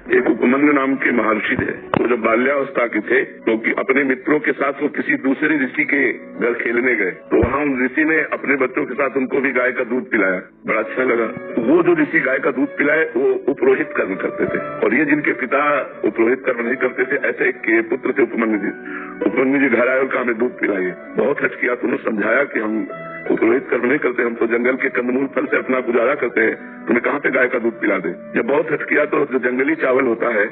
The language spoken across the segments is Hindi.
एक उपमन्यु नाम के महर्षि थे। वो जब बाल्यावस्था के थे तो अपने मित्रों के साथ वो किसी दूसरे ऋषि के घर खेलने गए, तो वहाँ उन ऋषि ने अपने बच्चों के साथ उनको भी गाय का दूध पिलाया। बड़ा अच्छा लगा। वो जो ऋषि गाय का दूध पिलाए वो उपरोहित कर्म करते थे, और ये जिनके पिता उपरोहित कर्म नहीं करते थे, ऐसे के पुत्र थे उपमन्यु जी। उपमन्यु जी घर आए और कहा हमें दूध पिलाइए। बहुत हच किया, तुमने समझाया कि हम उपरोहित कर्म नहीं करते, हम तो जंगल के कंदमूल फल से अपना गुजारा करते हैं, तुम्हें कहाँ पे गाय का दूध पिला दे। जब बहुत हट किया तो जो जंगली चावल होता है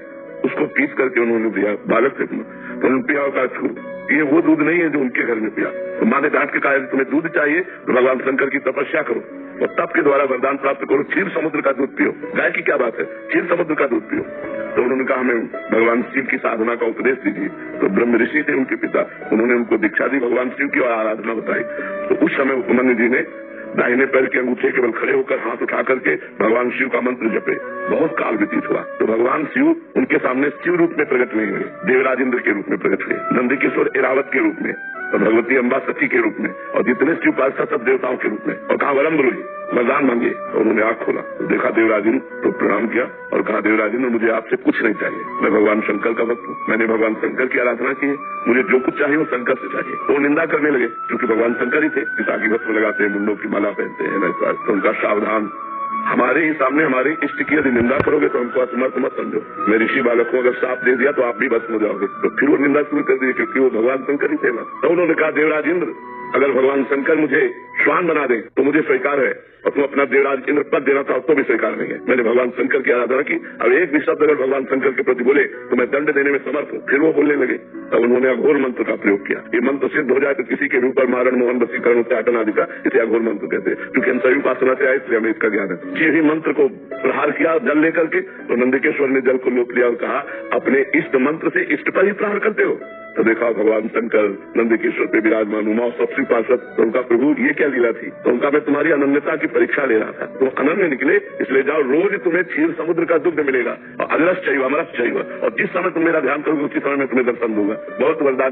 उसको पीस करके उन्होंने दिया बालक से, तो उन्होंने पिया और ये वो दूध नहीं है जो उनके घर में पिया। तो माँ ने डांट के कहा तुम्हें दूध चाहिए तो भगवान शंकर की तपस्या करो और तप के द्वारा वरदान प्राप्त करो, क्षीर समुद्र का दूध पियो। गाय की क्या बात है, क्षीर समुद्र का दूध पियो। तो उन्होंने कहा हमें भगवान शिव की साधना का उपदेश दीजिए। तो ब्रह्म ऋषि थे उनके पिता, उन्होंने उनको दीक्षा दी भगवान शिव की और आराधना बताई। तो उस समय उपमन्यु जी ने दाहिने पैर के अंगूठे केवल खड़े होकर हाथ उठा करके भगवान शिव का मंत्र जपे। बहुत काल व्यतीत हुआ तो भगवान शिव उनके सामने शिव रूप में प्रकट नहीं हुए, देवराज इंद्र के रूप में प्रकट हुए, नंदकिशोर ऐरावत के रूप में, और भगवती अम्बा सती के रूप में, और जितने शिव पार्षद सब देवताओं के रूप में। और कहा वरम गुरु वरदान मांगे, और उन्होंने आंख खोला तो देखा देवराज इंद्र, तो प्रणाम किया और कहा देवराज इंद्र मुझे आपसे कुछ नहीं चाहिए, मैं भगवान शंकर का भक्त हूँ, मैंने भगवान शंकर की आराधना की है, मुझे जो कुछ चाहिए वो शंकर से चाहिए। वो निंदा करने लगे क्योंकि भगवान शंकर ही थे, पिता की भस्म लगाते हैं, मुंडों की माला पहनते हैं, तो उनका सावधान। हमारे ही सामने हमारे इष्ट की यदि निंदा करोगे तो हमको असमर्थ मत समझो। मैं ऋषि बालक को अगर साथ दे दिया तो आप भी भस्म हो जाओगे। तो फिर वो निंदा शुरू कर दी क्योंकि वो भगवान शंकर ही थे ना। तो उन्होंने कहा देवराज इंद्र अगर भगवान शंकर मुझे श्वान बना दे तो मुझे स्वीकार है, और तुम अपना देवराज इंद्र पद देना था तो भी स्वीकार नहीं है। मैंने भगवान शंकर की आराधना की, अब एक भी शब्द अगर भगवान शंकर के प्रति बोले तो मैं दंड देने में समर्थ हूँ। फिर वो बोलने लगे, तब उन्होंने अघोर मंत्र का प्रयोग किया। ये मंत्र सिद्ध हो जाए तो किसी के ऊपर मारण मोहन वशीकरण उच्चाटन आदि का इसे अघोर मंत्र कहते हैं। क्योंकि हम सभी उपासना से आए इसलिए हमें इसका ज्ञान है। ये ही मंत्र को प्रहार किया जल लेकर के, तो नंदकेश्वर ने जल को लोक लिया और कहा अपने इष्ट मंत्र से इष्ट पर ही प्रहार करते हो। तो देखा भगवान शंकर नंदकेश्वर पे विराजमान, उमा सबसे पार्षद, तो उनका प्रभु ये क्या लीला थी। तो उनका मैं तुम्हारी अनन्यता की परीक्षा ले रहा था, तो अनन्य निकले, इसलिए जाओ रोज तुम्हें क्षीर समुद्र का दुग्ध मिलेगा और अजरस चाहिए अमरस चाहिए, और जिस समय तुम मेरा ध्यान करोगे उसी समय मैं तुम्हें दर्शन दूंगा। बहुत वरदान